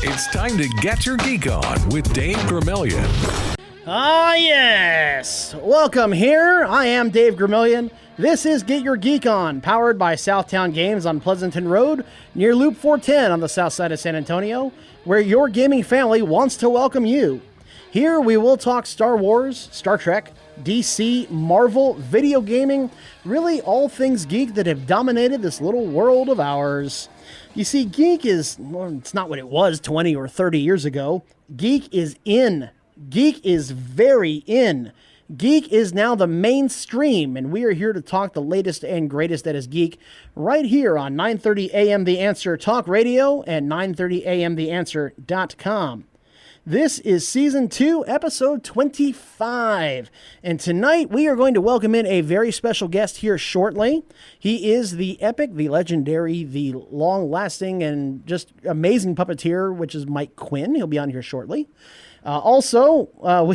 It's time to get your geek on with Dave Gramillion. Ah, yes. Welcome here. I am Dave Gramillion. This is Get Your Geek On, powered by Southtown Games on Pleasanton Road, near Loop 410 on the south side of San Antonio, where your gaming family wants to welcome you. Here we will talk Star Wars, Star Trek, DC, Marvel, video gaming, really all things geek that have dominated this little world of ours. You see, geek is, well, it's not what it was 20 or 30 years ago. Geek is in. Geek is very in. Geek is now the mainstream, and we are here to talk the latest and greatest that is geek right here on 9:30 a.m. The Answer Talk Radio and 9:30 a.m. TheAnswer.com. This is Season 2, Episode 25, and tonight we are going to welcome in a very special guest here shortly. He is the epic, the legendary, the long-lasting, and just amazing puppeteer, which is Mike Quinn. He'll be on here shortly. We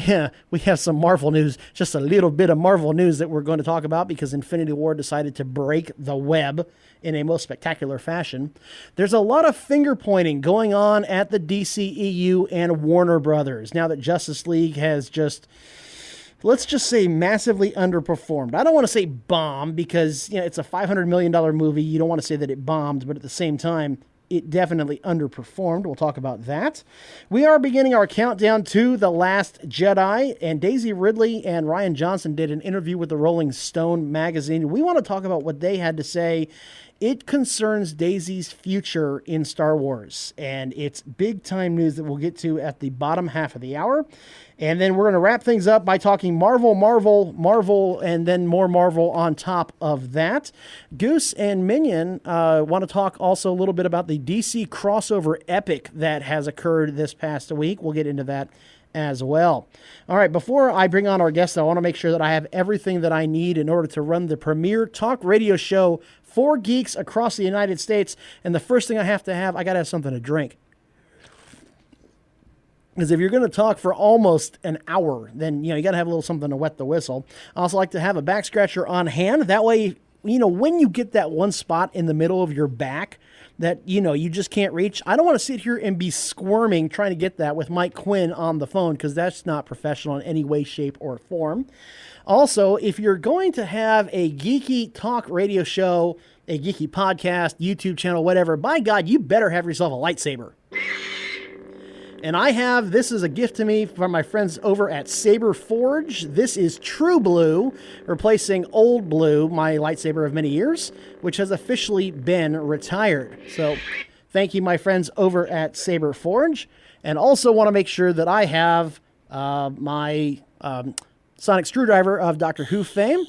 have some Marvel news, just a little bit of Marvel news that we're going to talk about because Infinity War decided to break the web in a most spectacular fashion. There's a lot of finger pointing going on at the DCEU and Warner Brothers now that Justice League has just, let's just say, massively underperformed. I don't want to say bomb because it's a $500 million movie. You don't want to say that it bombed, but at the same time, it definitely underperformed. We'll talk about that. We are beginning our countdown to The Last Jedi, and Daisy Ridley and Rian Johnson did an interview with the Rolling Stone magazine. We want to talk about what they had to say. It concerns Daisy's future in Star Wars, and it's big-time news that we'll get to at the bottom half of the hour. And then we're going to wrap things up by talking Marvel, and then more Marvel on top of that. Goose and Minion want to talk also a little bit about the DC crossover epic that has occurred this past week. We'll get into that as well. All right, before I bring on our guests, I want to make sure that I have everything that I need in order to run the premier talk radio show for geeks across the United States. And the first thing I got to have something to drink. Because if you're going to talk for almost an hour, then, you got to have a little something to wet the whistle. I also like to have a back scratcher on hand. That way, when you get that one spot in the middle of your back that, you just can't reach, I don't want to sit here and be squirming trying to get that with Mike Quinn on the phone because that's not professional in any way, shape, or form. Also, if you're going to have a geeky talk radio show, a geeky podcast, YouTube channel, whatever, by God, you better have yourself a lightsaber. And this is a gift to me from my friends over at Saber Forge. This is True Blue, replacing Old Blue, my lightsaber of many years, which has officially been retired. So thank you, my friends over at Saber Forge. And also want to make sure that I have my sonic screwdriver of Doctor Who fame.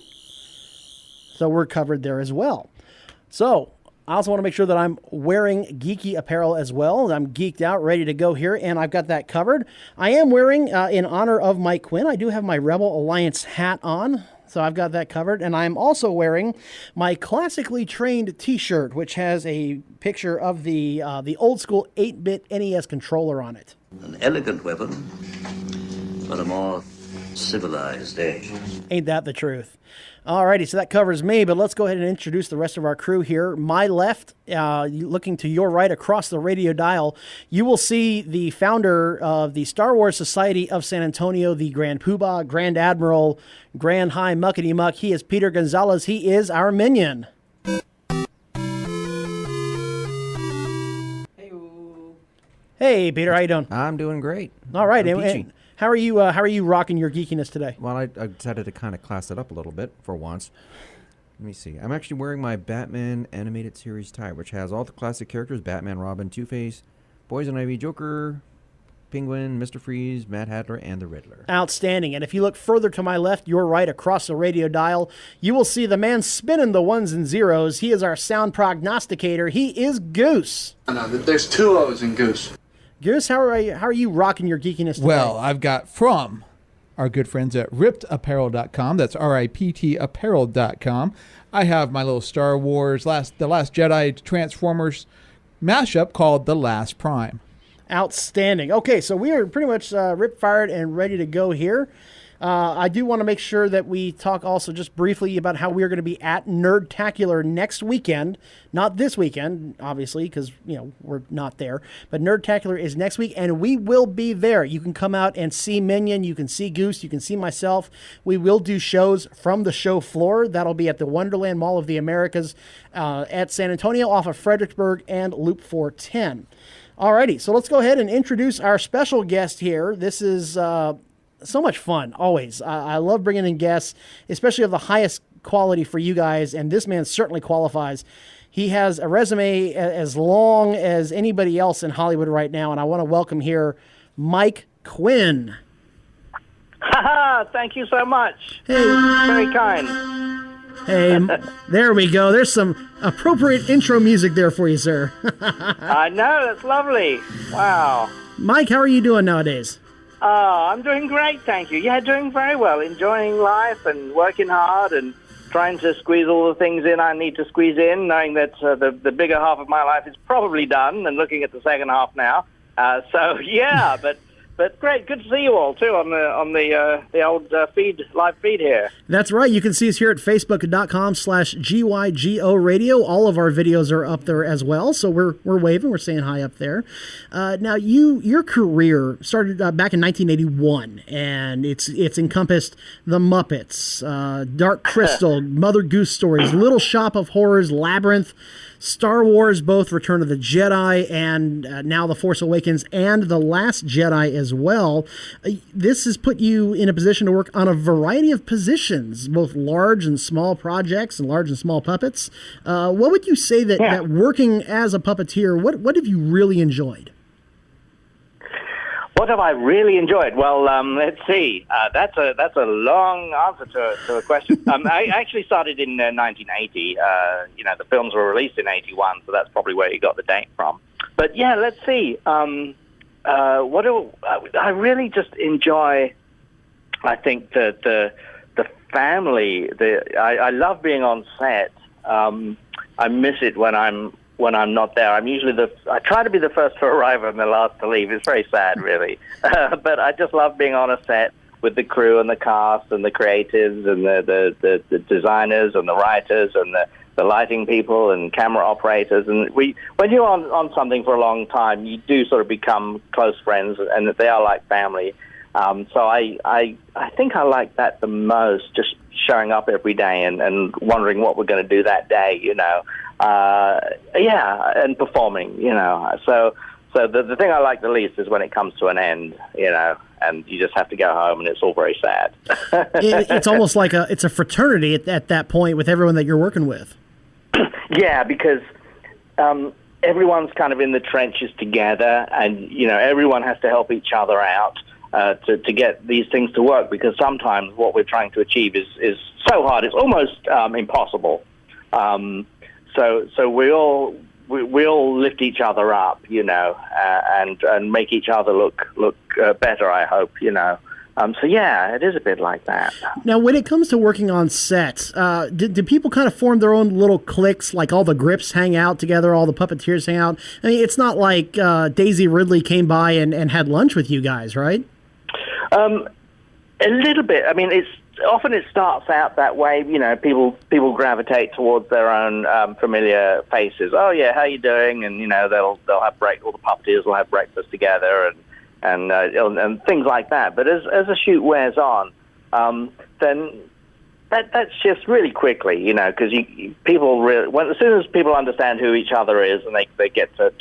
So we're covered there as well. So I also want to make sure that I'm wearing geeky apparel as well. I'm geeked out, ready to go here, and I've got that covered. I am wearing, in honor of Mike Quinn, I do have my Rebel Alliance hat on, so I've got that covered. And I'm also wearing my classically trained t-shirt, which has a picture of the old-school 8-bit NES controller on it. An elegant weapon, but a more civilized age. Ain't that the truth? Alrighty, so that covers me, but let's go ahead and introduce the rest of our crew here. My left, looking to your right across the radio dial, you will see the founder of the Star Wars Society of San Antonio, the Grand Poobah, Grand Admiral, Grand High Muckety Muck. He is Peter Gonzalez. He is our minion. Hey, Peter, how you doing? I'm doing great. All right, and how are you rocking your geekiness today? Well, I decided to kind of class it up a little bit for once. Let me see. I'm actually wearing my Batman animated series tie, which has all the classic characters: Batman, Robin, Two-Face, Poison Ivy, Joker, Penguin, Mr. Freeze, Mad Hatter, and the Riddler. Outstanding. And if you look further to my left, your right, across the radio dial, you will see the man spinning the ones and zeros. He is our sound prognosticator. He is Goose. No, there's two O's in Goose. Goose, how are you rocking your geekiness today? Well, I've got from our good friends at riptapparel.com. That's RIPT apparel.com. I have my little Star Wars, The Last Jedi Transformers mashup called The Last Prime. Outstanding. Okay, so we are pretty much rip-fired and ready to go here. I do want to make sure that we talk also just briefly about how we're going to be at Nerdtacular next weekend. Not this weekend, obviously, because, we're not there. But Nerdtacular is next week, and we will be there. You can come out and see Minion. You can see Goose. You can see myself. We will do shows from the show floor. That'll be at the Wonderland Mall of the Americas at San Antonio off of Fredericksburg and Loop 410. Alrighty, so let's go ahead and introduce our special guest here. This is so much fun, always. I love bringing in guests, especially of the highest quality for you guys, and this man certainly qualifies. He has a resume as long as anybody else in Hollywood right now, and I want to welcome here Mike Quinn. Thank you so much. Hey. Very kind. Hey, there we go. There's some appropriate intro music there for you, sir. I know, that's lovely. Wow. Mike, how are you doing nowadays? I'm doing great, thank you. Yeah, doing very well. Enjoying life and working hard and trying to squeeze all the things in I need to squeeze in, knowing that the bigger half of my life is probably done and looking at the second half now. Yeah, but great, good to see you all too on the old live feed here. That's right. You can see us here at facebook.com/GYGO radio. All of our videos are up there as well, so we're waving, we're saying hi up there. Now your career started back in 1981, and it's encompassed The Muppets, Dark Crystal, Mother Goose Stories, Little Shop of Horrors, Labyrinth, Star Wars, both Return of the Jedi and now The Force Awakens and The Last Jedi as well. This has put you in a position to work on a variety of positions, both large and small projects and large and small puppets. What would you say that working as a puppeteer, what have you really enjoyed? What have I really enjoyed? Well, let's see. That's a long answer to a question. I actually started in 1980. The films were released in 81, so that's probably where you got the date from. But yeah, let's see. I really just enjoy, I think, the family. I love being on set. I miss it when I'm not there. I try to be the first to arrive and the last to leave. It's very sad, really. But I just love being on a set with the crew and the cast and the creatives and the designers and the writers and the lighting people and camera operators. And when you're on something for a long time, you do sort of become close friends, and they are like family. So I think I like that the most, just showing up every day and wondering what we're going to do that day, and performing, So the thing I like the least is when it comes to an end, and you just have to go home and it's all very sad. It's almost like it's a fraternity at that point with everyone that you're working with. Yeah, because everyone's kind of in the trenches together, and, everyone has to help each other out to get these things to work, because sometimes what we're trying to achieve is so hard, it's almost impossible. So we all lift each other up, and make each other look better, I hope, So yeah, it is a bit like that. Now, when it comes to working on sets, do people kind of form their own little cliques, like all the grips hang out together, all the puppeteers hang out? I mean, it's not like Daisy Ridley came by and had lunch with you guys, right? A little bit. I mean, often it starts out that way. People gravitate towards their own familiar faces. Oh yeah, how you doing? And they'll have all the puppeteers will have breakfast together and things like that. But as the shoot wears on, then that shifts really quickly. Because as soon as people understand who each other is and they get to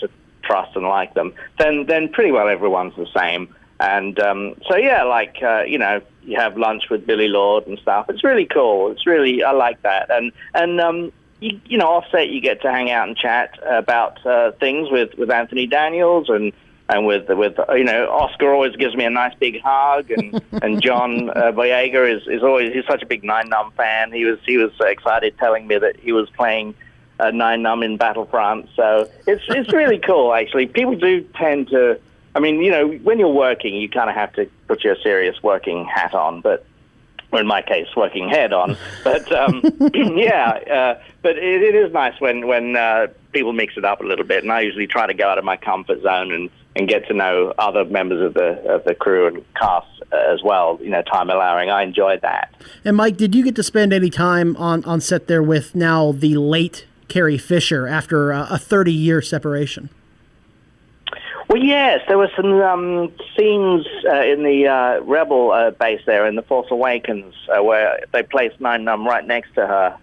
trust and like them, then pretty well everyone's the same. And so yeah, you have lunch with Billy Lord and stuff. It's really cool. I like that. And offset, you get to hang out and chat about things with Anthony Daniels and with Oscar always gives me a nice big hug, and John Boyega he's such a big Nine Numb fan. He was excited telling me that he was playing Nine Numb in Battlefront. So it's really cool, actually. People do tend to. I mean, when you're working, you kind of have to put your serious working hat on, or in my case, working head on. But but it is nice when people mix it up a little bit, and I usually try to go out of my comfort zone and get to know other members of the crew and cast as well, time allowing. I enjoyed that. And Mike, did you get to spend any time on set there with now the late Carrie Fisher after a 30-year separation? Well, yes, there were some scenes in the Rebel base there in The Force Awakens where they placed Nien Nunb right next to her.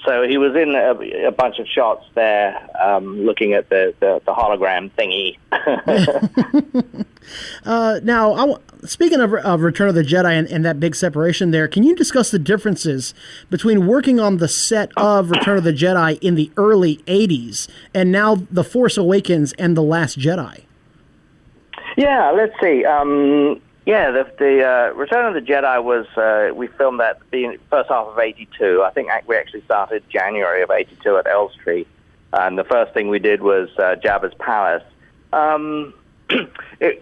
So he was in a bunch of shots there looking at the hologram thingy. Now, speaking of Return of the Jedi and that big separation there, can you discuss the differences between working on the set of Return of the Jedi in the early 80s and now The Force Awakens and The Last Jedi? Yeah, let's see. The Return of the Jedi was, we filmed that the first half of 82. I think we actually started January of 82 at Elstree. And the first thing we did was Jabba's palace.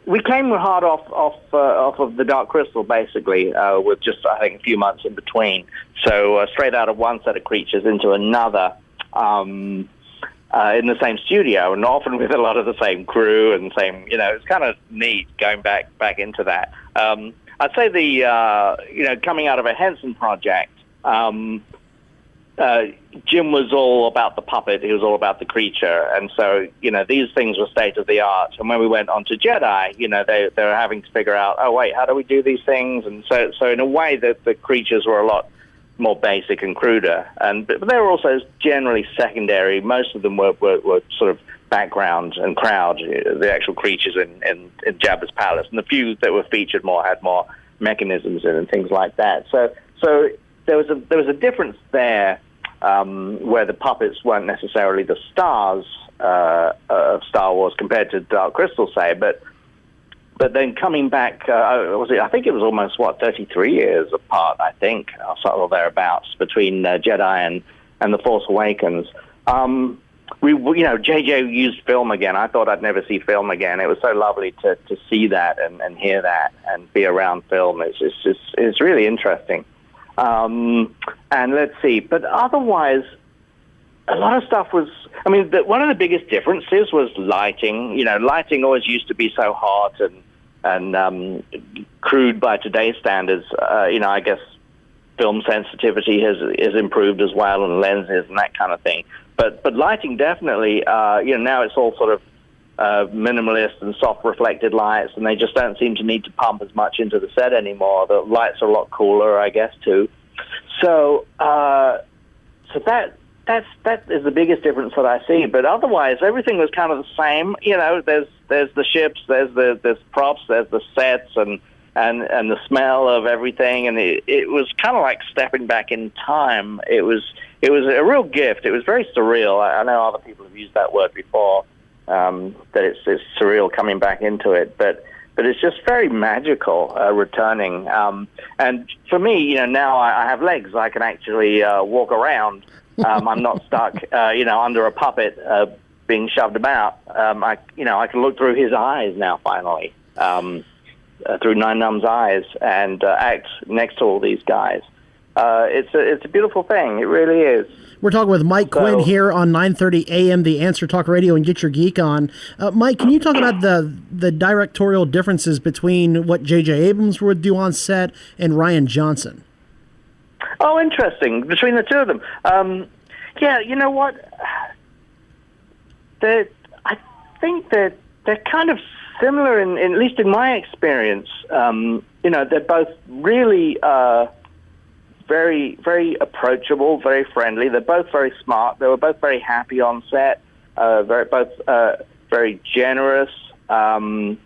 We came hard off of the Dark Crystal, basically, with just, I think, a few months in between. So straight out of one set of creatures into another in the same studio, and often with a lot of the same crew and same, it's kind of neat going back into that. I'd say the, coming out of a Henson project, Jim was all about the puppet. He was all about the creature. And so, these things were state of the art. And when we went on to Jedi, they were having to figure out, oh, wait, how do we do these things? And so in a way, the creatures were a lot more basic and cruder. But they were also generally secondary. Most of them were sort of background and crowd, the actual creatures in Jabba's palace. And the few that were featured more had more mechanisms in and things like that. So there was a difference there where the puppets weren't necessarily the stars of Star Wars compared to Dark Crystal, say, but then coming back, I think it was almost 33 years apart, I think, or thereabouts, between Jedi and The Force Awakens. JJ used film again. I thought I'd never see film again. It was so lovely to see that and hear that and be around film. It's really interesting. And let's see, but otherwise, a lot of stuff was, one of the biggest differences was lighting. Lighting always used to be so hot and crude by today's standards. I guess film sensitivity has improved as well, and lenses and that kind of thing. But lighting definitely, now it's all sort of minimalist and soft reflected lights, and they just don't seem to need to pump as much into the set anymore. The lights are a lot cooler, I guess, too. So that is the biggest difference that I see. But otherwise, everything was kind of the same. There's the ships, there's props, there's the sets, and the smell of everything, and it was kind of like stepping back in time. It was a real gift. It was very surreal. I know other people have used that word before, that it's surreal coming back into it, but it's just very magical returning. And for me, now I have legs. I can actually walk around. I'm not stuck, under a puppet being shoved about. I can look through his eyes now, finally, through Nien Nunb's eyes, and act next to all these guys. It's a beautiful thing. It really is. We're talking with Mike Quinn here on 9:30 a.m. The Answer Talk Radio and Get Your Geek On. Mike, can you talk about the directorial differences between what J.J. Abrams would do on set and Rian Johnson? Oh, interesting. Between the two of them. Yeah, you know what? I think that they're kind of similar, at least in my experience. They're both really very, very approachable, very friendly. They're both very smart. They were both very happy on set. Both very generous. I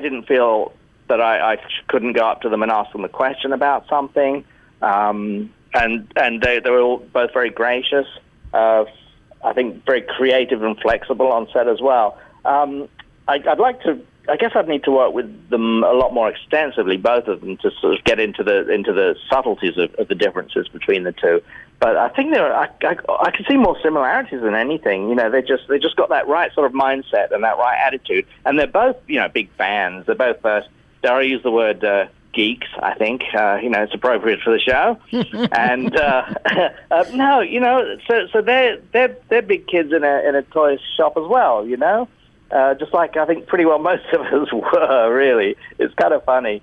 didn't feel that I couldn't go up to them and ask them a question about something. And they were all both very gracious. I think very creative and flexible on set as well. I guess I'd need to work with them a lot more extensively, both of them, to sort of get into the subtleties of the differences between the two. But I think I can see more similarities than anything. They just got that right sort of mindset and that right attitude. And they're both, big fans. They're both, dare I use the word, geeks, I think. It's appropriate for the show. And no, so they're big kids in a toy shop as well, just like I think pretty well most of us were. Really, it's kind of funny.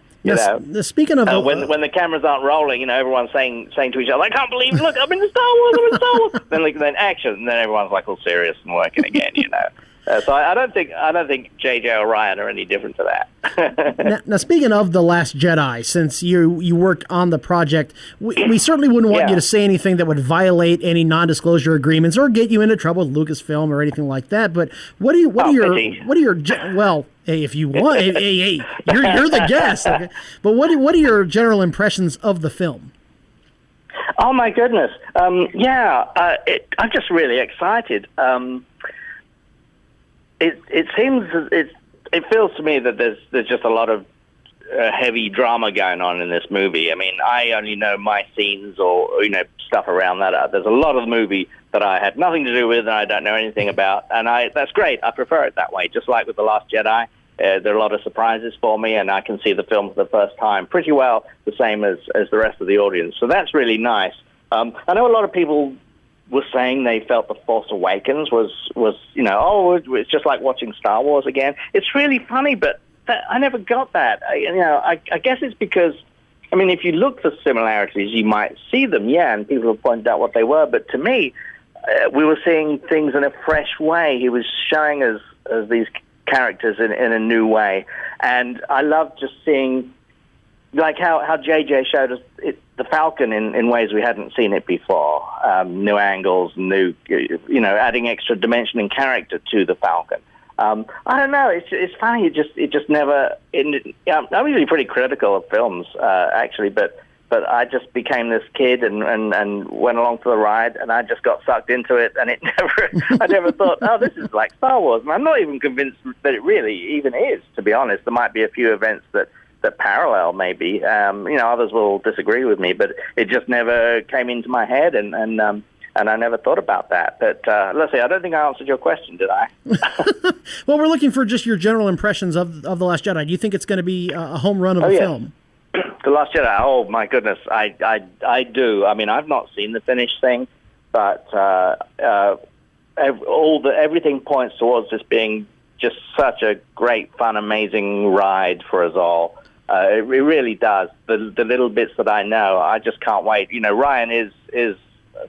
Speaking of when the cameras aren't rolling, everyone's saying to each other, "I can't believe! Look, I'm in the Star Wars! I'm in Star Wars!" then action, and then everyone's like all serious and working again. So I don't think J.J. or Ryan are any different to that. now, speaking of The Last Jedi, since you worked on the project, we certainly wouldn't want you to say anything that would violate any non-disclosure agreements or get you into trouble with Lucasfilm or anything like that. But what are your well, hey, if you want, hey, you're the guest. Okay? But what are your general impressions of the film? Oh my goodness, I'm just really excited. It seems it feels to me that there's just a lot of heavy drama going on in this movie. I mean, I only know my scenes or stuff around that. There's a lot of the movie that I had nothing to do with and I don't know anything about, and that's great. I prefer it that way. Just like with The Last Jedi, there are a lot of surprises for me, and I can see the film for the first time pretty well, the same as the rest of the audience. So that's really nice. I know a lot of people were saying they felt The Force Awakens was it's just like watching Star Wars again. It's really funny, but I never got that. I guess it's because, if you look for similarities, you might see them, and people have pointed out what they were. But to me, we were seeing things in a fresh way. He was showing us these characters in a new way, and I love just seeing like how JJ showed us the Falcon in ways we hadn't seen it before. New angles, adding extra dimension and character to the Falcon. I don't know. It's funny. It just never. I'm usually pretty critical of films, actually, but I just became this kid and went along for the ride, and I just got sucked into it, and I never thought, oh, this is like Star Wars. And I'm not even convinced that it really even is, to be honest. There might be a few events that parallel, maybe. Others will disagree with me, but it just never came into my head, and I never thought about that. But let's see, I don't think I answered your question, did I? Well, we're looking for just your general impressions of The Last Jedi. Do you think it's going to be a home run of a film? The Last Jedi, oh my goodness, I do. I've not seen the finished thing, but everything points towards this being just such a great, fun, amazing ride for us all. It really does. The little bits that I know, I just can't wait. Ryan is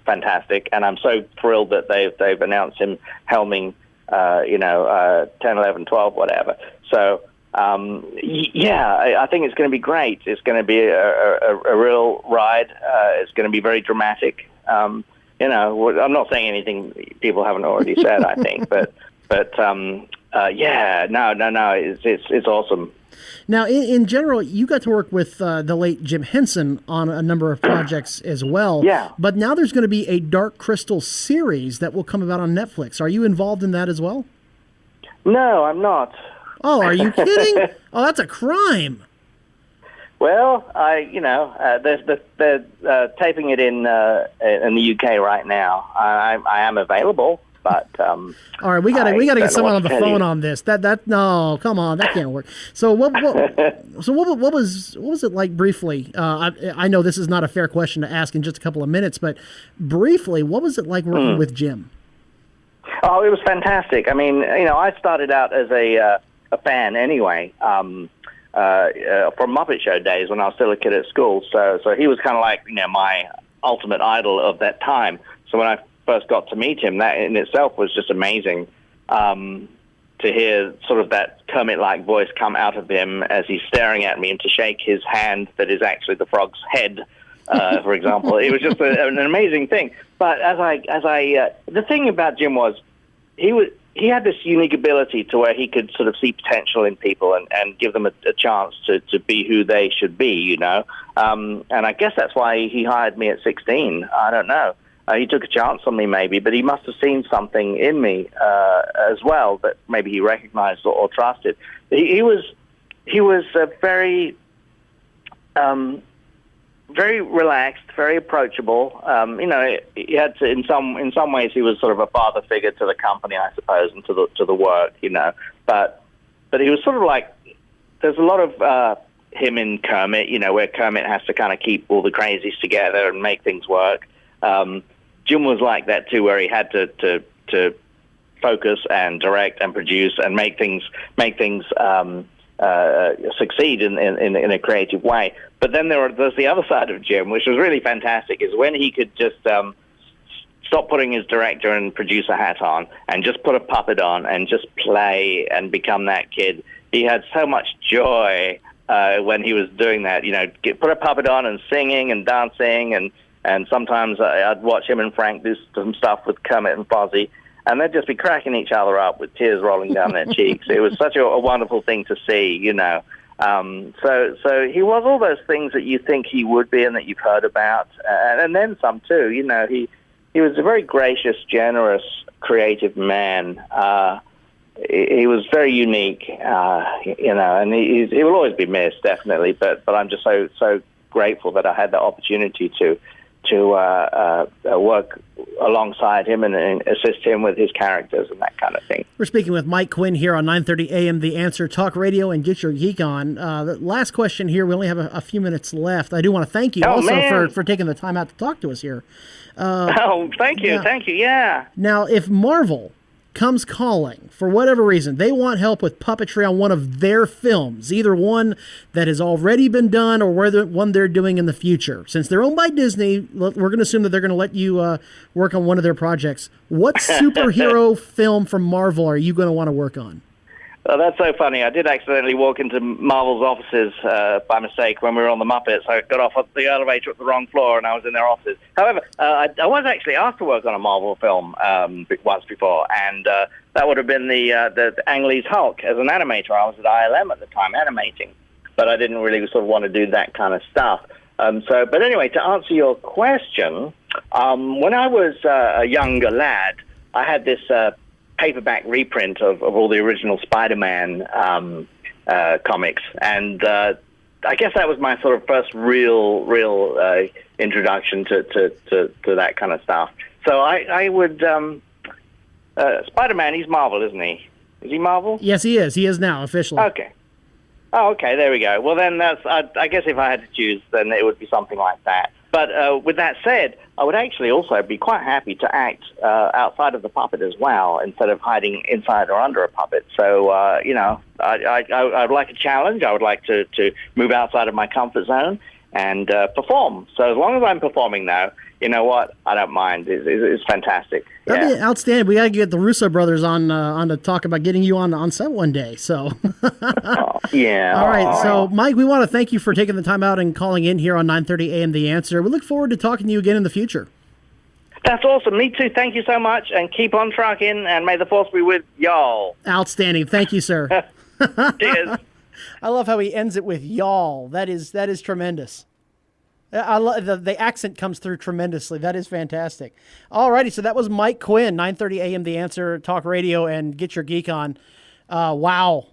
fantastic, and I'm so thrilled that they've announced him helming, 10, 11, 12, whatever. So, I think it's going to be great. It's going to be a real ride. It's going to be very dramatic. I'm not saying anything people haven't already said, I think, but it's awesome. Now, in general, you got to work with the late Jim Henson on a number of projects as well. Yeah. But now there's going to be a Dark Crystal series that will come about on Netflix. Are you involved in that as well? No, I'm not. Oh, are you kidding? Oh, that's a crime. Well, they're taping it in the UK right now. I am available. But all right, we gotta get someone on the phone on this. No, come on, that can't work. So what was it like briefly? I know this is not a fair question to ask in just a couple of minutes, but briefly, what was it like working with Jim? Oh, it was fantastic. I started out as a fan anyway, from Muppet Show days when I was still a kid at school. So he was kind of like my ultimate idol of that time. So when I first got to meet him, that in itself was just amazing, to hear sort of that Kermit-like voice come out of him as he's staring at me, and to shake his hand that is actually the frog's head, for example. It was just an amazing thing. But the thing about Jim was he had this unique ability to where he could sort of see potential in people and give them a chance to be who they should be, and I guess that's why he hired me at 16. I don't know. He took a chance on me, maybe, but he must have seen something in me as well that maybe he recognized or trusted. He was very relaxed, very approachable. He had to, in some ways, he was sort of a father figure to the company, I suppose, and to the work. But he was sort of like, there's a lot of him and Kermit, where Kermit has to kind of keep all the crazies together and make things work. Jim was like that too, where he had to focus and direct and produce and make things succeed in a creative way. But then there's the other side of Jim, which was really fantastic, is when he could just stop putting his director and producer hat on and just put a puppet on and just play and become that kid. He had so much joy when he was doing that, put a puppet on and singing and dancing, and sometimes I'd watch him and Frank do some stuff with Kermit and Fozzie, and they'd just be cracking each other up with tears rolling down their cheeks. It was such a wonderful thing to see, So he was all those things that you think he would be and that you've heard about, and then some too. He was a very gracious, generous, creative man. He was very unique, and he will always be missed, definitely. But I'm just so grateful that I had the opportunity to work alongside him and assist him with his characters and that kind of thing. We're speaking with Mike Quinn here on 9:30 a.m. The Answer Talk Radio and Get Your Geek On. The last question here, we only have a few minutes left. I do want to thank you for taking the time out to talk to us here. Thank you. Yeah. Now, if Marvel comes calling for whatever reason, they want help with puppetry on one of their films, either one that has already been done or one they're doing in the future. Since they're owned by Disney, we're going to assume that they're going to let you work on one of their projects. What superhero film from Marvel are you going to want to work on? Oh, that's so funny. I did accidentally walk into Marvel's offices by mistake when we were on the Muppets. I got off at the elevator at the wrong floor, and I was in their offices. However, I was actually asked to work on a Marvel film once before, and that would have been the Ang Lee's Hulk as an animator. I was at ILM at the time animating, but I didn't really sort of want to do that kind of stuff. But anyway, to answer your question, when I was a younger lad, I had this paperback reprint of all the original Spider-Man comics, and I guess that was my sort of first real introduction to that kind of stuff. So I would Spider-Man. He's Marvel, isn't he? Is he Marvel? Yes, he is. He is now officially. Okay. Oh, okay. There we go. Well, then I guess if I had to choose, then it would be something like that. But with that said, I would actually also be quite happy to act outside of the puppet as well, instead of hiding inside or under a puppet. So, I'd like a challenge. I would like to move outside of my comfort zone and perform. So as long as I'm performing now, you know what? I don't mind. It's fantastic. That'd be outstanding. We got to get the Russo brothers on to talk about getting you on set one day. So, yeah. All right. So, Mike, we want to thank you for taking the time out and calling in here on 9:30 a.m. The Answer. We look forward to talking to you again in the future. That's awesome. Me too. Thank you so much, and keep on trucking. And may the force be with y'all. Outstanding. Thank you, sir. Cheers. I love how he ends it with y'all. That is tremendous. I love the accent comes through tremendously. That is fantastic. Alrighty, so that was Mike Quinn, 9:30 a.m. The Answer Talk Radio and Get Your Geek On. Wow.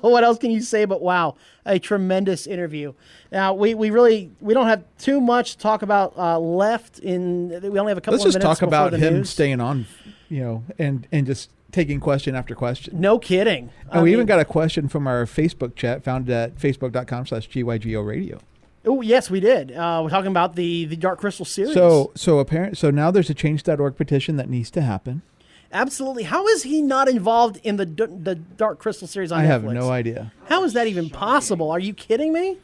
What else can you say but wow? A tremendous interview. Now, we don't have too much to talk about left. We only have a couple of minutes. Let's just talk about him news. Staying on, and just taking question after question. No kidding. And we even got a question from our Facebook chat found at facebook.com/GYGO radio. Oh, yes, we did. We're talking about the Dark Crystal series. So now there's a change.org petition that needs to happen. Absolutely. How is he not involved in the Dark Crystal series on Netflix? I have no idea. How is that even possible? Are you kidding me?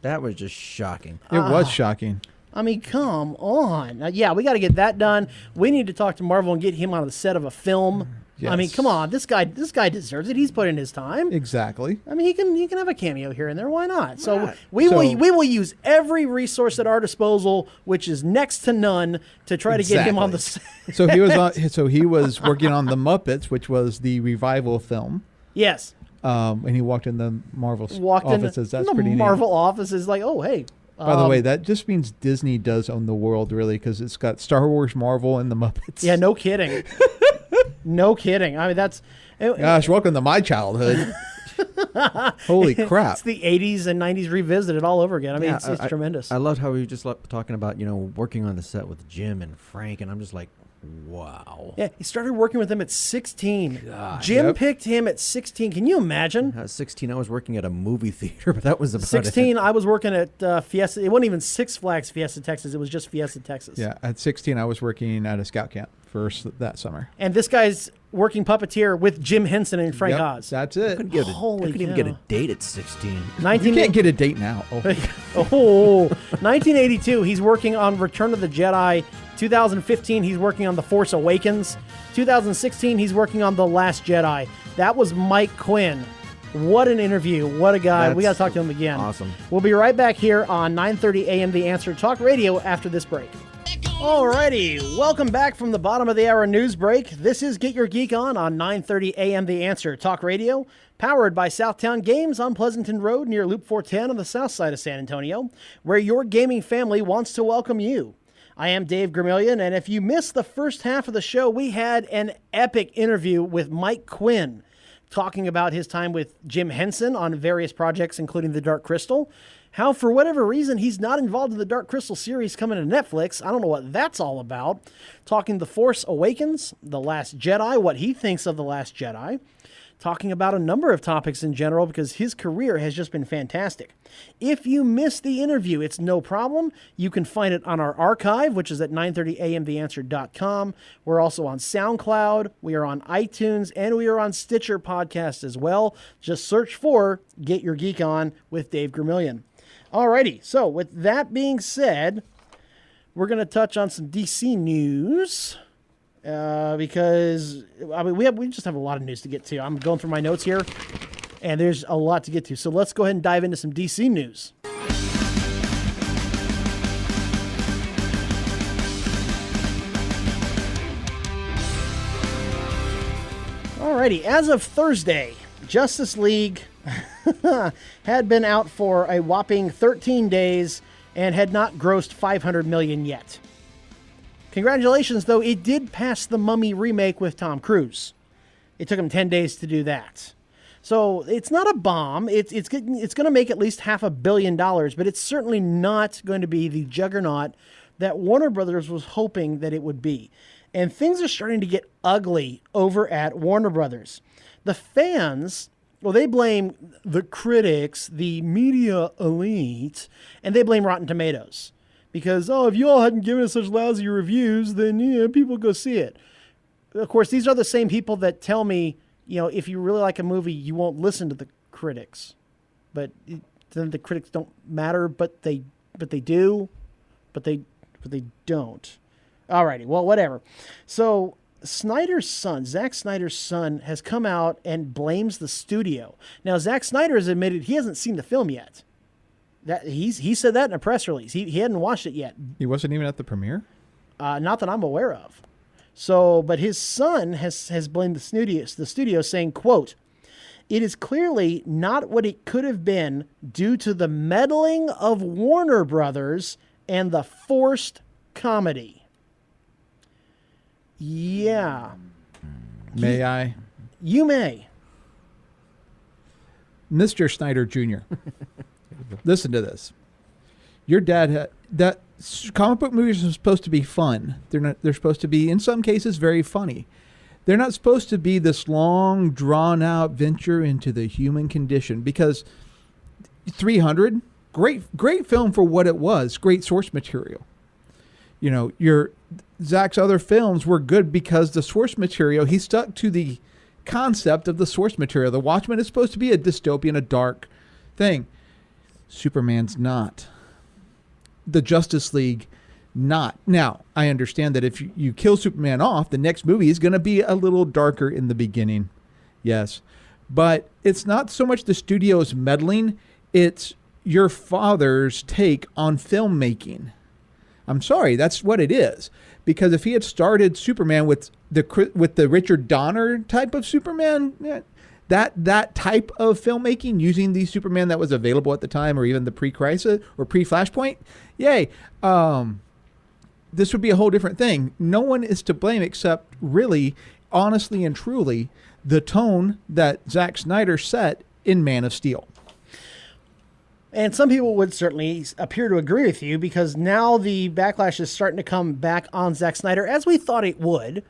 That was just shocking. It was shocking. I mean, come on. Yeah, we got to get that done. We need to talk to Marvel and get him on the set of a film. Yes. I mean, come on. This guy deserves it. He's put in his time. Exactly. I mean, he can have a cameo here and there. Why not? So we will use every resource at our disposal, which is next to none, to try to get him on the set. So he was working on the Muppets, which was the revival film. Yes. And he walked in the Marvel offices. That's in pretty the neat. Marvel offices, like, oh hey. By the way, that just means Disney does own the world, really, because it's got Star Wars, Marvel, and the Muppets. Yeah, no kidding. No kidding. I mean, that's... Gosh, welcome to my childhood. Holy crap. It's the 80s and 90s revisited all over again. I mean, it's tremendous. I loved how we just talking about, working on the set with Jim and Frank, and I'm just like, Wow. Yeah, he started working with them at 16. God. Jim Yep. picked him at 16. Can you imagine? At 16, I was working at a movie theater, but that was about 16, it. I was working at Fiesta. It wasn't even Six Flags Fiesta, Texas. It was just Fiesta, Texas. Yeah, at 16, I was working at a scout camp that summer. And this guy's working puppeteer with Jim Henson and Frank Yep, Oz. that's it. I Holy couldn't even get a cow. date at 16. You can't get a date now. Oh. 1982, he's working on Return of the Jedi. 2015, he's working on The Force Awakens. 2016, he's working on The Last Jedi. That was Mike Quinn. What an interview. What a guy. We got to talk to him again. Awesome. We'll be right back here on 9:30 a.m. The Answer Talk Radio after this break. Alrighty, welcome back from the bottom of the hour news break. This is Get Your Geek On 9:30 a.m. The Answer Talk Radio, powered by Southtown Games on Pleasanton Road near Loop 410 on the south side of San Antonio, where your gaming family wants to welcome you. I am Dave Gramillion, and if you missed the first half of the show, we had an epic interview with Mike Quinn, talking about his time with Jim Henson on various projects, including The Dark Crystal. How, for whatever reason, he's not involved in the Dark Crystal series coming to Netflix. I don't know what that's all about. Talking The Force Awakens, The Last Jedi, what he thinks of The Last Jedi. Talking about a number of topics in general because his career has just been fantastic. If you missed the interview, it's no problem. You can find it on our archive, which is at 930amtheanswer.com. We're also on SoundCloud. We are on iTunes, and we are on Stitcher Podcast as well. Just search for Get Your Geek On with Dave Gramillion. Alrighty, so with that being said, we're going to touch on some DC news because I mean we just have a lot of news to get to. I'm going through my notes here, and there's a lot to get to. So let's go ahead and dive into some DC news. Alrighty, as of Thursday, Justice League had been out for a whopping 13 days and had not grossed $500 million yet. Congratulations, though, it did pass the Mummy remake with Tom Cruise. It took him 10 days to do that. So it's not a bomb. It's going to make at least $500 million, but it's certainly not going to be the juggernaut that Warner Brothers was hoping that it would be. And things are starting to get ugly over at Warner Brothers. The fans, well, they blame the critics, the media elite, and they blame Rotten Tomatoes. Because, if you all hadn't given us such lousy reviews, then people go see it. Of course, these are the same people that tell me, if you really like a movie, you won't listen to the critics. But then the critics don't matter, but they do, but they don't. Alrighty, well, whatever. So Zack Snyder's son, has come out and blames the studio. Now, Zack Snyder has admitted he hasn't seen the film yet. He said that in a press release. He hadn't watched it yet. He wasn't even at the premiere? Not that I'm aware of. So, but his son has blamed the studio, saying, quote, "It is clearly not what it could have been due to the meddling of Warner Brothers and the forced comedy." Yeah. May I? You may. Mr. Snyder Jr., listen to this. Your dad that comic book movies are supposed to be fun. They're supposed to be, in some cases, very funny. They're not supposed to be this long, drawn-out venture into the human condition, because 300, great film for what it was, great source material. Zach's other films were good because the source material, he stuck to the concept of the source material. The Watchmen is supposed to be a dystopian, a dark thing. Superman's not. The Justice League, not. Now, I understand that if you kill Superman off, the next movie is going to be a little darker in the beginning. Yes. But it's not so much the studio's meddling, it's your father's take on filmmaking. I'm sorry, that's what it is. Because if he had started Superman with the Richard Donner type of Superman, that type of filmmaking, using the Superman that was available at the time, or even the pre-Crisis or pre-Flashpoint, yay, this would be a whole different thing. No one is to blame except really, honestly and truly, the tone that Zack Snyder set in Man of Steel. And some people would certainly appear to agree with you because now the backlash is starting to come back on Zack Snyder, as we thought it would.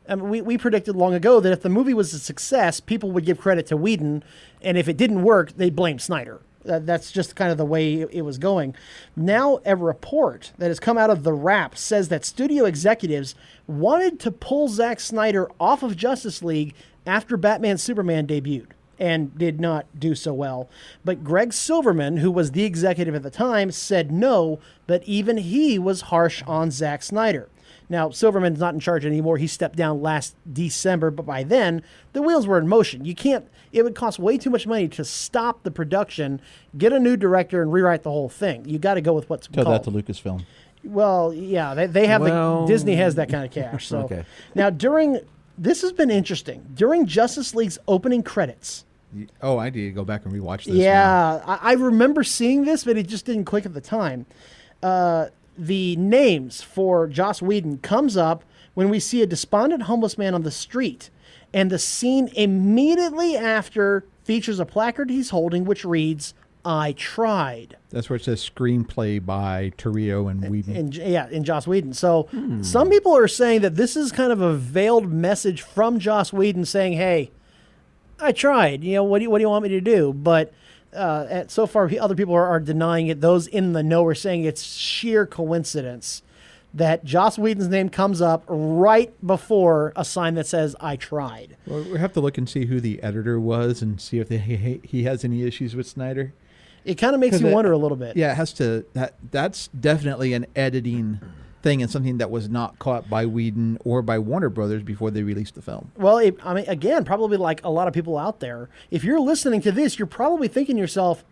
I mean, we predicted long ago that if the movie was a success, people would give credit to Whedon, and if it didn't work, they'd blame Snyder. That's just kind of the way it was going. Now, a report that has come out of The Wrap says that studio executives wanted to pull Zack Snyder off of Justice League after Batman Superman debuted, and did not do so well. But Greg Silverman, who was the executive at the time, said no, but even he was harsh on Zack Snyder. Now, Silverman's not in charge anymore. He stepped down last December, but by then, the wheels were in motion. It would cost way too much money to stop the production, get a new director, and rewrite the whole thing. You got to go with what's Tell called. that to Lucasfilm. Well, yeah, they have Disney has that kind of cash. So Okay. Now, this has been interesting. During Justice League's opening credits, Oh, I need to go back and rewatch this. yeah, I remember seeing this, but it just didn't click at the time. The names for Joss Whedon comes up when we see a despondent homeless man on the street, and the scene immediately after features a placard he's holding which reads, "I tried." That's where it says screenplay by Torrio and Whedon. In Joss Whedon. So some people are saying that this is kind of a veiled message from Joss Whedon saying, "Hey, I tried. What do you want me to do?" But so far, other people are denying it. Those in the know are saying it's sheer coincidence that Joss Whedon's name comes up right before a sign that says, "I tried." Well, we have to look and see who the editor was and see if he has any issues with Snyder. It kind of makes you wonder a little bit. Yeah, it has to. That's definitely an editing thing and something that was not caught by Whedon or by Warner Brothers before they released the film. Well, again, probably like a lot of people out there, if you're listening to this, you're probably thinking to yourself,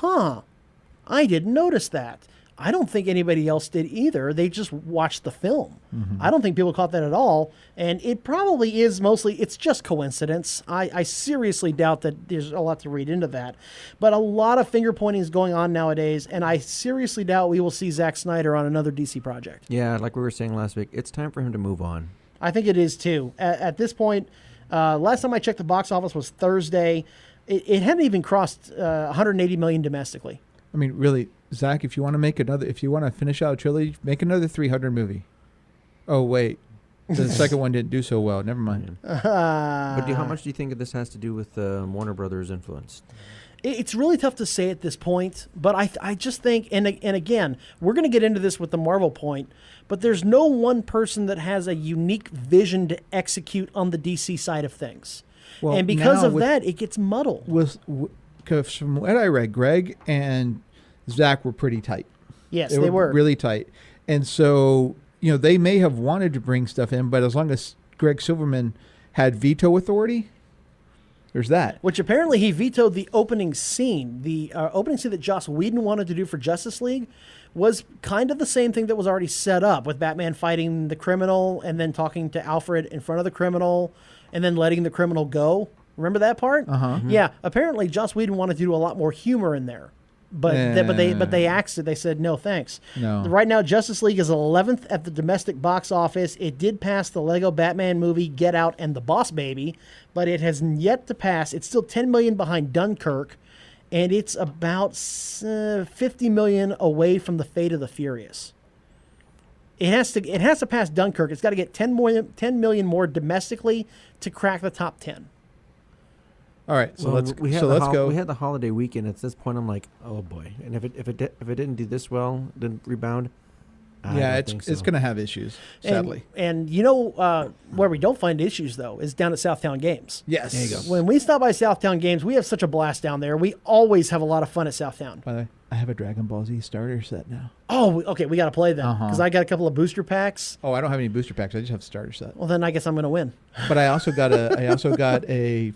I didn't notice that. I don't think anybody else did either. They just watched the film. I don't think people caught that at all. And it probably is it's just coincidence. I seriously doubt that there's a lot to read into that. But a lot of finger pointing is going on nowadays, and I seriously doubt we will see Zack Snyder on another DC project. Yeah, like we were saying last week, it's time for him to move on. I think it is too. At this point, last time I checked, the box office was Thursday. It hadn't even crossed 180 million domestically. I mean, really, Zach, if you want to finish out a trilogy, make another 300 movie. Oh, wait. The second one didn't do so well. Never mind. But how much do you think this has to do with Warner Brothers' influence? It's really tough to say at this point, but I just think, and again, we're going to get into this with the Marvel point, but there's no one person that has a unique vision to execute on the DC side of things. Well, and because now of that, it gets muddled. Because from what I read, Greg and Zach were pretty tight. Yes, they were. Really tight. And so, they may have wanted to bring stuff in, but as long as Greg Silverman had veto authority, there's that. Which apparently he vetoed the opening scene. The opening scene that Joss Whedon wanted to do for Justice League was kind of the same thing that was already set up, with Batman fighting the criminal and then talking to Alfred in front of the criminal and then letting the criminal go. Remember that part? Uh-huh. Yeah. Apparently Joss Whedon wanted to do a lot more humor in there. But they axed it. They said, no, thanks. No. Right now, Justice League is 11th at the domestic box office. It did pass the Lego Batman movie, Get Out, and The Boss Baby, but it has yet to pass. It's still 10 million behind Dunkirk, and it's about 50 million away from The Fate of the Furious. It has to pass Dunkirk. It's got to get 10 million more domestically to crack the top 10. All right, so let's go. We had the holiday weekend. At this point, I'm like, oh boy! And if it didn't do this well, didn't rebound. It's going to have issues, sadly. And where we don't find issues though is down at Southtown Games. Yes, there you go. When we stop by Southtown Games, we have such a blast down there. We always have a lot of fun at Southtown. By the way, I have a Dragon Ball Z starter set now. Oh, okay, we got to play then because I got a couple of booster packs. Oh, I don't have any booster packs. I just have a starter set. Well, then I guess I'm going to win. But I also got a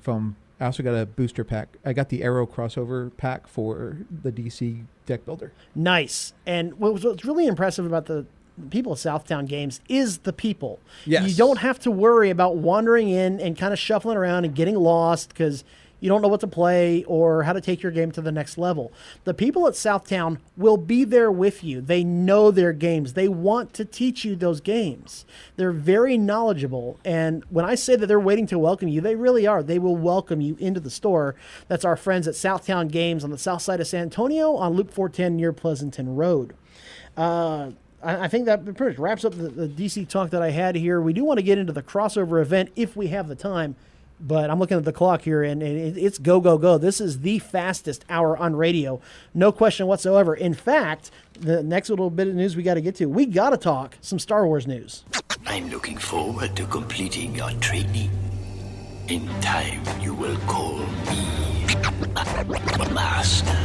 booster pack. I got the Arrow crossover pack for the DC deck builder. Nice. And what's really impressive about the people at Southtown Games is the people. Yes. You don't have to worry about wandering in and kind of shuffling around and getting lost because, you don't know what to play or how to take your game to the next level. The people at Southtown will be there with you. They know their games. They want to teach you those games. They're very knowledgeable. And when I say that they're waiting to welcome you, they really are. They will welcome you into the store. That's our friends at Southtown Games on the south side of San Antonio on Loop 410 near Pleasanton Road. I think that pretty much wraps up the DC talk that I had here. We do want to get into the crossover event if we have the time, but I'm looking at the clock here, and it's go, go, go. This is the fastest hour on radio. No question whatsoever. In fact, the next little bit of news we got to get to, we got to talk some Star Wars news. I'm looking forward to completing your training. In time, you will call me Master.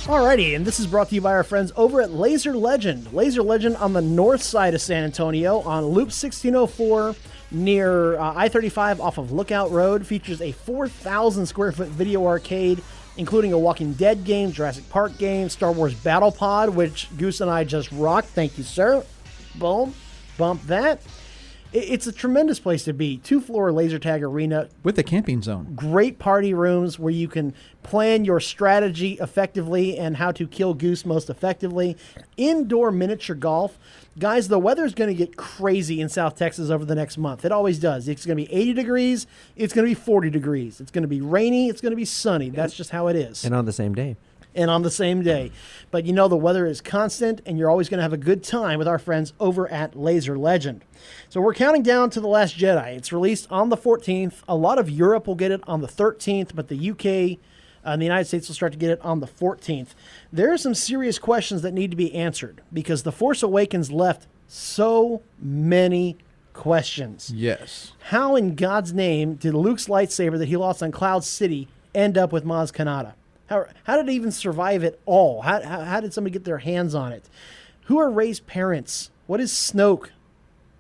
Alrighty, and this is brought to you by our friends over at Laser Legend. Laser Legend on the north side of San Antonio on Loop 1604 near I-35 off of Lookout Road. Features a 4,000 square foot video arcade, including a Walking Dead game, Jurassic Park game, Star Wars Battle Pod, which Goose and I just rocked. Thank you, sir. Boom. Bump that. It's a tremendous place to be. 2-floor laser tag arena. With a camping zone. Great party rooms where you can plan your strategy effectively and how to kill Goose most effectively. Indoor miniature golf. Guys, the weather's going to get crazy in South Texas over the next month. It always does. It's going to be 80 degrees. It's going to be 40 degrees. It's going to be rainy. It's going to be sunny. That's just how it is. And on the same day. And on the same day. But you know the weather is constant, and you're always going to have a good time with our friends over at Laser Legend. So we're counting down to The Last Jedi. It's released on the 14th. A lot of Europe will get it on the 13th, but the UK and the United States will start to get it on the 14th. There are some serious questions that need to be answered because The Force Awakens left so many questions. Yes. How in God's name did Luke's lightsaber that he lost on Cloud City end up with Maz Kanata? How did it even survive at all? How did somebody get their hands on it? Who are Rey's parents? What is Snoke?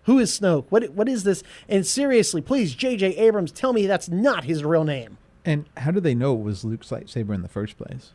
Who is Snoke? What is this? And seriously, please, J.J. Abrams, tell me that's not his real name. And how did they know it was Luke's lightsaber in the first place?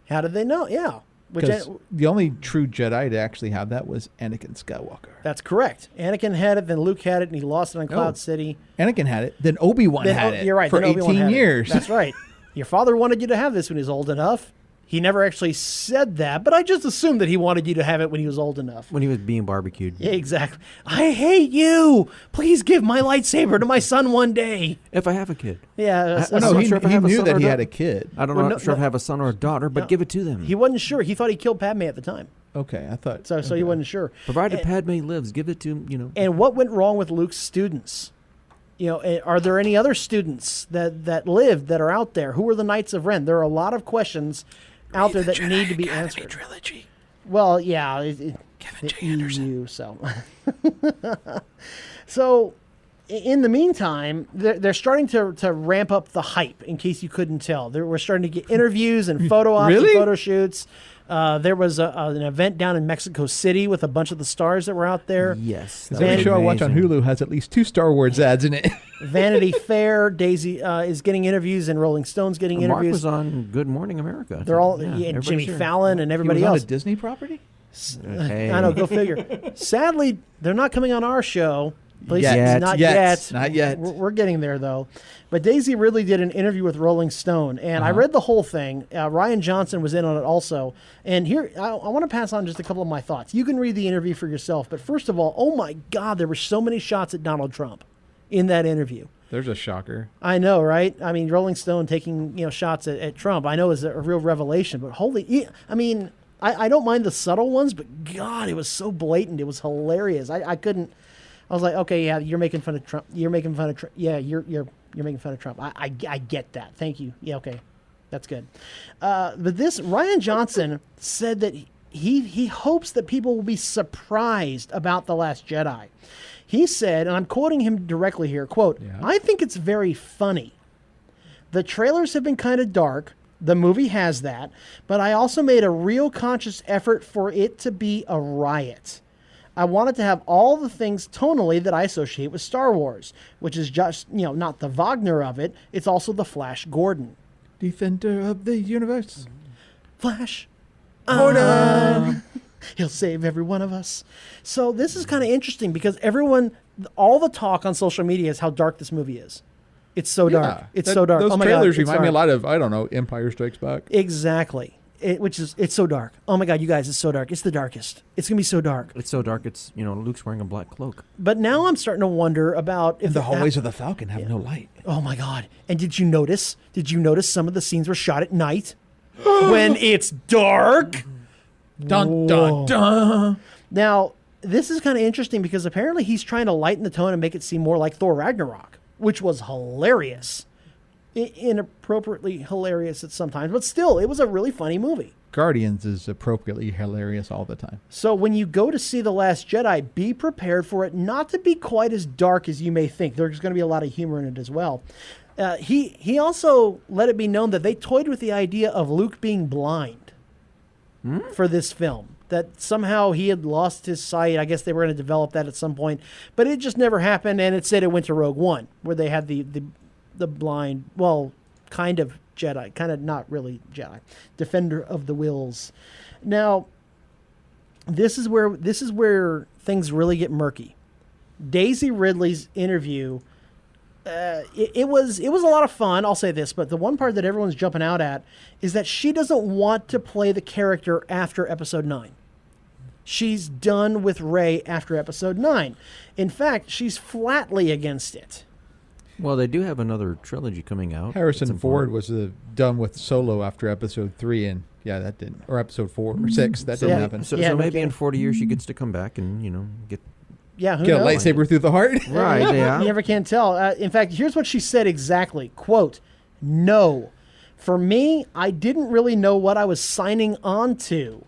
How did they know? Yeah. Because the only true Jedi to actually have that was Anakin Skywalker. That's correct. Anakin had it, then Luke had it, and he lost it on Cloud City. Anakin had it, then Obi-Wan had it. You're right. For 18 years. That's right. Your father wanted you to have this when he was old enough. He never actually said that, but I just assumed that he wanted you to have it when he was old enough. When he was being barbecued. Yeah, exactly. I hate you. Please give my lightsaber to my son one day. If I have a kid. Yeah. he knew that he had a kid. I don't know if I have a son or a daughter, but give it to them. He wasn't sure. He thought he killed Padme at the time. Okay, I thought. So he wasn't sure. Provided Padme lives, give it to him, And what went wrong with Luke's students? Are there any other students that lived that are out there? Who are the Knights of Ren? There are a lot of questions out there that need to be answered. Trilogy. Well, yeah, Kevin J. Anderson. EU, so in the meantime, they're starting to ramp up the hype. In case you couldn't tell, we're starting to get interviews and photo ops and photo shoots. There was an event down in Mexico City with a bunch of the stars that were out there. Yes. Every show I watch on Hulu has at least 2 Star Wars ads in it. Vanity Fair, Daisy is getting interviews, and Rolling Stone's getting Mark interviews. was on Good Morning America. They're all Jimmy Fallon and everybody he was else. on a Disney property? Hey. I know, go figure. Sadly, they're not coming on our show. Not yet. We're getting there, though. But Daisy Ridley did an interview with Rolling Stone, and I read the whole thing. Ryan Johnson was in on it also. And here, I want to pass on just a couple of my thoughts. You can read the interview for yourself. But first of all, oh my God, there were so many shots at Donald Trump in that interview. There's a shocker. I know, right? I mean, Rolling Stone taking shots at Trump, I know is a real revelation. But I don't mind the subtle ones, but God, it was so blatant. It was hilarious. I couldn't. I was like, okay, yeah, you're making fun of Trump. You're making fun of Trump. Yeah, you're making fun of Trump. I get that. Thank you. Yeah, okay, that's good. But this Ryan Johnson said that he hopes that people will be surprised about The Last Jedi. He said, and I'm quoting him directly here, quote, I think it's very funny. The trailers have been kind of dark. The movie has that. But I also made a real conscious effort for it to be a riot. I wanted to have all the things tonally that I associate with Star Wars, which is just, not the Wagner of it. It's also the Flash Gordon. Defender of the universe. Flash He'll save every one of us. So this is kind of interesting because all the talk on social media is how dark this movie is. It's so dark. It's so dark. Those oh my trailers God, it's remind me a dark. lot of, I don't know, Empire Strikes Back. Exactly. It's so dark. Oh my God, you guys, it's so dark. It's the darkest. It's going to be so dark. It's so dark, it's, Luke's wearing a black cloak. But now I'm starting to wonder about if The hallways of the Falcon have no light. Oh my God. And did you notice some of the scenes were shot at night when it's dark? Dun, dun, dun. Now, this is kind of interesting because apparently he's trying to lighten the tone and make it seem more like Thor Ragnarok, which was hilarious. Inappropriately hilarious at sometimes, but still, it was a really funny movie. Guardians is appropriately hilarious all the time. So when you go to see The Last Jedi, be prepared for it not to be quite as dark as you may think. There's going to be a lot of humor in it as well. He also let it be known that they toyed with the idea of Luke being blind for this film. That somehow he had lost his sight. I guess they were going to develop that at some point, but it just never happened. And it said it went to Rogue One, where they had the blind, well, kind of Jedi, kind of not really Jedi, defender of the wills. Now, this is where things really get murky. Daisy Ridley's interview, it was a lot of fun. I'll say this, but the one part that everyone's jumping out at is that she doesn't want to play the character after Episode 9. She's done with Rey after Episode 9. In fact, she's flatly against it. Well, they do have another trilogy coming out. Harrison Ford was done with Solo after Episode 3, and that didn't, or Episode 4 or 6, that didn't happen. So maybe in 40 years she gets to come back and, get... Yeah, who Get a knows? lightsaber through the heart. Right, yeah. You never can tell. In fact, here's what she said exactly. Quote, "No. For me, I didn't really know what I was signing on to."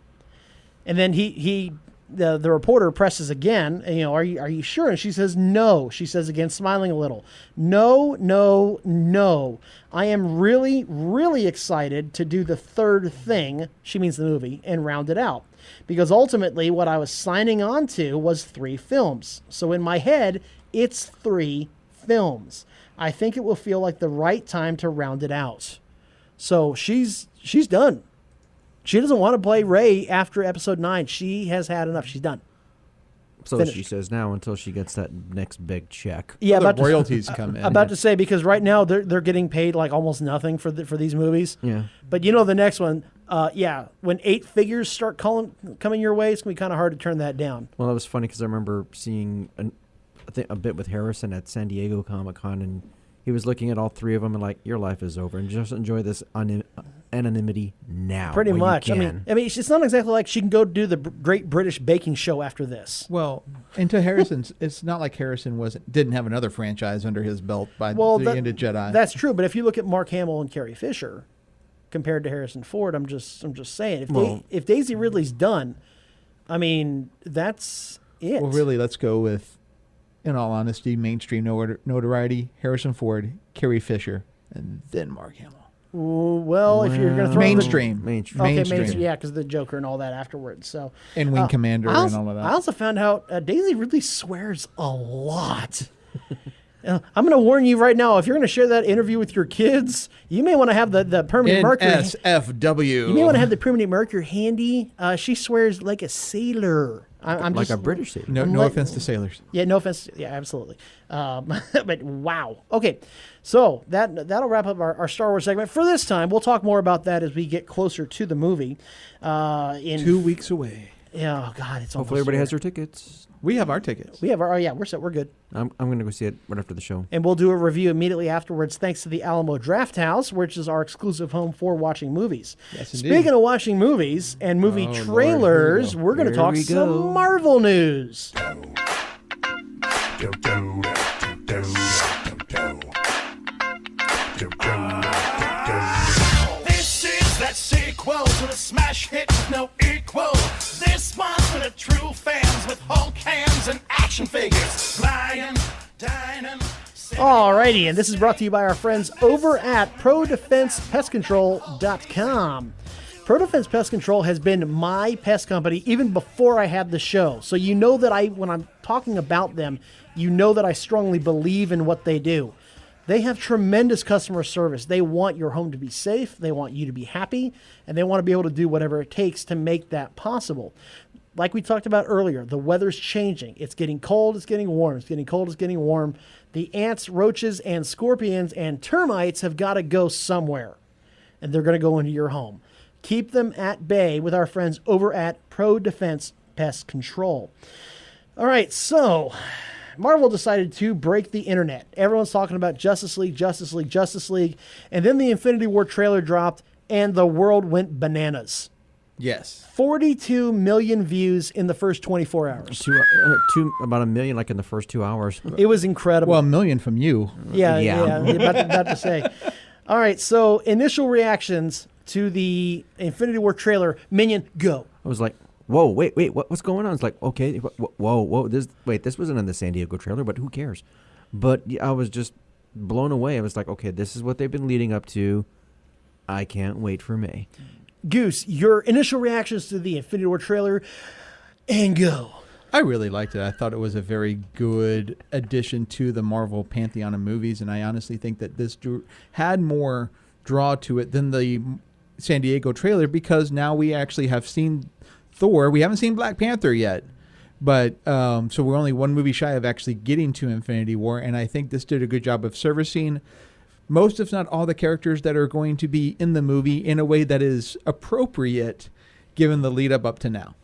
And then the reporter presses again, are you sure? And she says, "No." She says again, smiling a little. "No, no, no. I am really, really excited to do the third thing," she means the movie, "and round it out. Because ultimately what I was signing on to was 3 films. So in my head, it's 3 films. I think it will feel like the right time to round it out." So she's done. She doesn't want to play Rey after Episode 9. She has had enough. She's done. So Finished. she says now until she gets that next big check. Yeah, The royalties come in. About to say, because right now they're getting paid like almost nothing for these movies. Yeah. But the next one, when 8 figures start coming your way, it's going to be kind of hard to turn that down. Well, that was funny because I remember seeing a bit with Harrison at San Diego Comic-Con, and he was looking at all 3 of them and like, your life is over, and just enjoy this anonymity now. Pretty while you much. I can. mean, it's not exactly like she can go do the Great British Baking Show after this. Well, and to Harrison's, it's not like Harrison didn't have another franchise under his belt by the end of Jedi. That's true, but if you look at Mark Hamill and Carrie Fisher compared to Harrison Ford, I'm just saying, if Daisy Ridley's done, I mean, that's it. Well, really, let's go with, in all honesty, mainstream notoriety: Harrison Ford, Carrie Fisher, and then Mark Hamill. Well, if you're going to throw mainstream, mainstream, yeah, because the Joker and all that afterwards. So and Wing Commander and all of that. I also found out Daisy Ridley swears a lot. I'm going to warn you right now. If you're going to share that interview with your kids, you may want to have the permanent marker. NSFW. You may want to have the permanent marker handy. She swears like a sailor. I'm like just, a British sailor. No offense to sailors. Yeah, no offense. Yeah, absolutely. But wow. Okay, so that'll wrap up our Star Wars segment for this time. We'll talk more about that as we get closer to the movie. In 2 weeks away. Yeah, oh God, it's Hopefully everybody has their tickets. We have our tickets. We have our. Oh yeah, we're set. We're good. I'm going to go see it right after the show. And we'll do a review immediately afterwards, thanks to the Alamo Draft House, which is our exclusive home for watching movies. Yes, indeed. Speaking of watching movies and movie trailers, we're going to talk some Marvel news. This is that sequel to the smash hit with no equal. This one's for the true fans with Hulk hands and action figures. Flying, dining. Alrighty, and this is brought to you by our friends over at ProDefensePestControl.com. ProDefense Pest Control has been my pest company even before I had the show. So you know that when I'm talking about them, you know that I strongly believe in what they do. They have tremendous customer service. They want your home to be safe. They want you to be happy. And they want to be able to do whatever it takes to make that possible. Like we talked about earlier, the weather's changing. It's getting cold. It's getting warm. It's getting cold. It's getting warm. The ants, roaches, and scorpions and termites have got to go somewhere. And they're going to go into your home. Keep them at bay with our friends over at Pro Defense Pest Control. All right, so Marvel decided to break the internet. Everyone's talking about Justice League, Justice League, Justice League. And then the Infinity War trailer dropped, and the world went bananas. Yes. 42 million views in the first 24 hours. About 1 million, like in the first 2 hours. It was incredible. Well, 1 million from you. Yeah. About to say. All right, so initial reactions to the Infinity War trailer. Minion, go. I was like, whoa, wait, what's going on? It's like, okay, whoa, this wasn't in the San Diego trailer, but who cares? But I was just blown away. I was like, okay, this is what they've been leading up to. I can't wait for May. Goose, your initial reactions to the Infinity War trailer, and go. I really liked it. I thought it was a very good addition to the Marvel pantheon of movies, and I honestly think that this had more draw to it than the San Diego trailer, because now we actually have seen Thor. We haven't seen Black Panther yet, but so we're only one movie shy of actually getting to Infinity War, and I think this did a good job of servicing most, if not all, the characters that are going to be in the movie in a way that is appropriate given the lead up to now.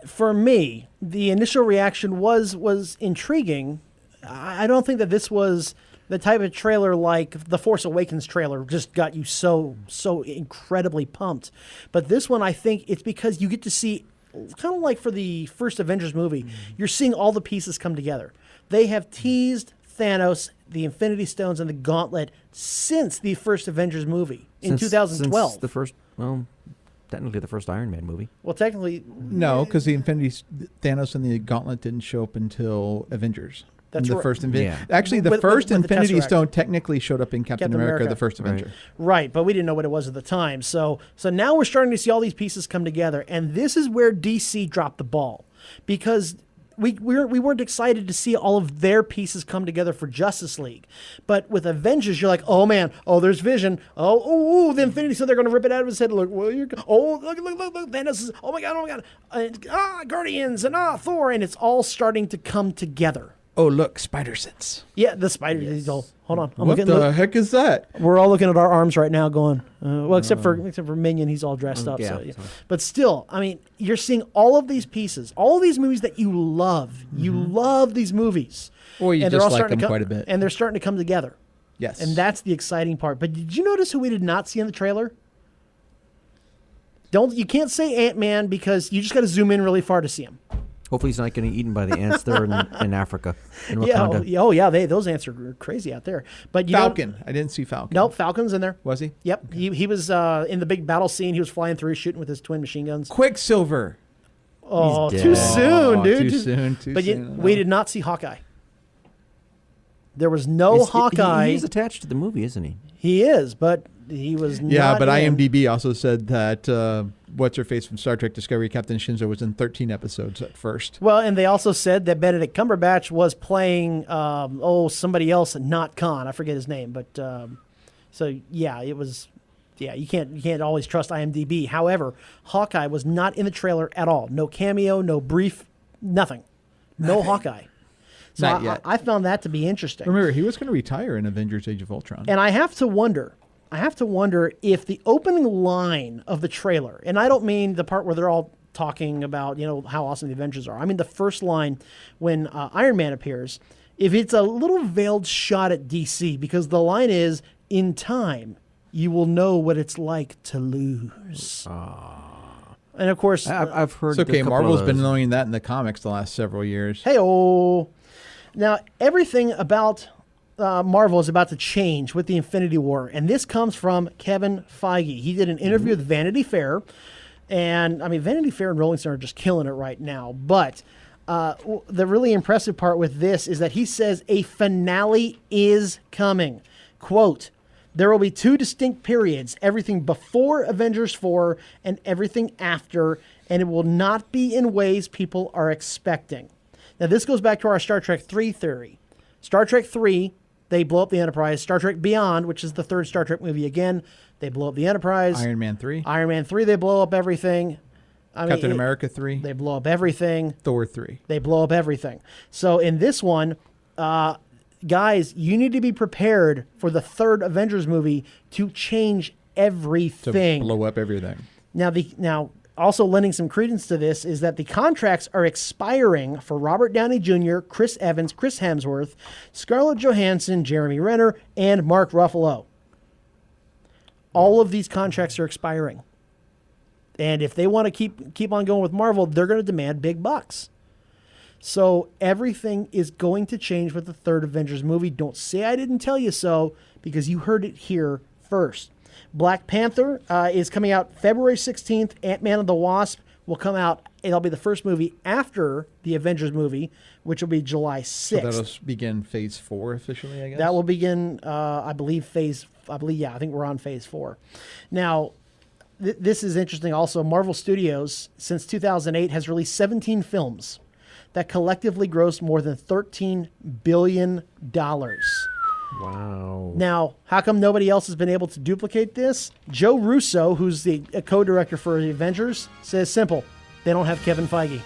For me, the initial reaction was intriguing. I don't think that this was the type of trailer like the Force Awakens trailer just got you so incredibly pumped. But this one, I think it's because you get to see, kind of like for the first Avengers movie, you're seeing all the pieces come together. They have teased Thanos, the Infinity Stones, and the Gauntlet since the first Avengers movie in 2012. Since the first, technically the first Iron Man movie. Well, technically... No, because the Thanos and the Gauntlet didn't show up until Avengers. That's the right. first Yeah. Actually, the With first the Infinity Tesseract. Stone technically showed up in Captain America, the first Avenger. Right, but we didn't know what it was at the time. So now we're starting to see all these pieces come together, and this is where DC dropped the ball, because we weren't excited to see all of their pieces come together for Justice League. But with Avengers, you're like, oh man, there's Vision. Oh, the Infinity Stone, they're going to rip it out of his head. Look, look, Thanos is, oh my God. Guardians and Thor, and it's all starting to come together. Oh, look, spider sense. Yeah, the spider. Yes. Hold on. What the heck is that? We're all looking at our arms right now going, except for Minion, he's all dressed up. Yeah, So. But still, I mean, you're seeing all of these pieces, all of these movies that you love. You love these movies. Or you and they're just all like starting them to quite a bit. And they're starting to come together. Yes. And that's the exciting part. But did you notice who we did not see in the trailer? You can't say Ant-Man, because you just got to zoom in really far to see him. Hopefully he's not getting eaten by the ants there in Africa, in Yeah, Wakanda. those ants are crazy out there. But Falcon. I didn't see Falcon. Nope, Falcon's in there. Was he? Yep, he was in the big battle scene. He was flying through, shooting with his twin machine guns. Quicksilver. Oh, He's too dead. soon, dude. Too soon. But we did not see Hawkeye. There was no Hawkeye. He's attached to the movie, isn't he? He is, but he was not. Yeah, but in. IMDb also said that what's-her-face from Star Trek Discovery, Captain Shinzo, was in 13 episodes at first. Well, and they also said that Benedict Cumberbatch was playing somebody else, not Khan. I forget his name, but so yeah, it was. Yeah, you can't always trust IMDb. However, Hawkeye was not in the trailer at all. No cameo, no brief, nothing. No Hawkeye. So Not yet. I found that to be interesting. Remember, he was going to retire in Avengers: Age of Ultron. And I have to wonder if the opening line of the trailer, and I don't mean the part where they're all talking about, how awesome the Avengers are. I mean the first line when Iron Man appears, if it's a little veiled shot at DC, because the line is, in time, you will know what it's like to lose. And of course, I've heard. It's okay. a couple Marvel's of been those. knowing that in the comics the last several years. hey-oh. Now, everything about Marvel is about to change with the Infinity War, and this comes from Kevin Feige. He did an interview with Vanity Fair, and I mean, Vanity Fair and Rolling Stone are just killing it right now. But the really impressive part with this is that he says a finale is coming. Quote, there will be two distinct periods, everything before Avengers 4 and everything after, and it will not be in ways people are expecting. Now, this goes back to our Star Trek 3 theory. Star Trek 3 They blow up the Enterprise. Star Trek Beyond, which is the third Star Trek movie again, they blow up the Enterprise. Iron Man 3. Iron Man 3, they blow up everything. Captain America 3. They blow up everything. Thor 3. They blow up everything. So in this one, guys, you need to be prepared for the third Avengers movie to change everything. To blow up everything. Now, also lending some credence to this is that the contracts are expiring for Robert Downey Jr., Chris Evans, Chris Hemsworth, Scarlett Johansson, Jeremy Renner, and Mark Ruffalo. All of these contracts are expiring. And if they want to keep on going with Marvel, they're going to demand big bucks. So everything is going to change with the third Avengers movie. Don't say I didn't tell you so, because you heard it here first. Black Panther is coming out February 16th. Ant-Man and the Wasp will come out. It'll be the first movie after the Avengers movie, which will be July 6th. So that'll begin Phase 4 officially, I guess? That will begin, I think we're on Phase 4. Now, this is interesting also. Marvel Studios, since 2008, has released 17 films that collectively grossed more than $13 billion. Wow. Now, how come nobody else has been able to duplicate this? Joe Russo, who's the co-director for the Avengers, says simple. They don't have Kevin Feige.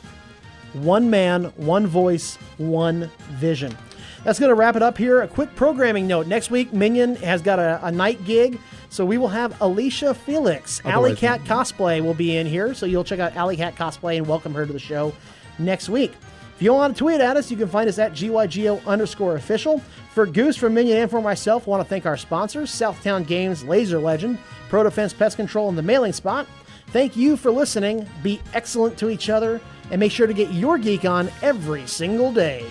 One man, one voice, one vision. That's going to wrap it up here. A quick programming note. Next week, Minion has got a night gig, so we will have Alicia Felix. Alley Cat Cosplay will be in here, so you'll check out Alley Cat Cosplay and welcome her to the show next week. If you want to tweet at us, you can find us at GYGO_official. For Goose, from Minion, and for myself, I want to thank our sponsors, Southtown Games, Laser Legend, Pro Defense Pest Control, and The Mailing Spot. Thank you for listening. Be excellent to each other, and make sure to get your geek on every single day.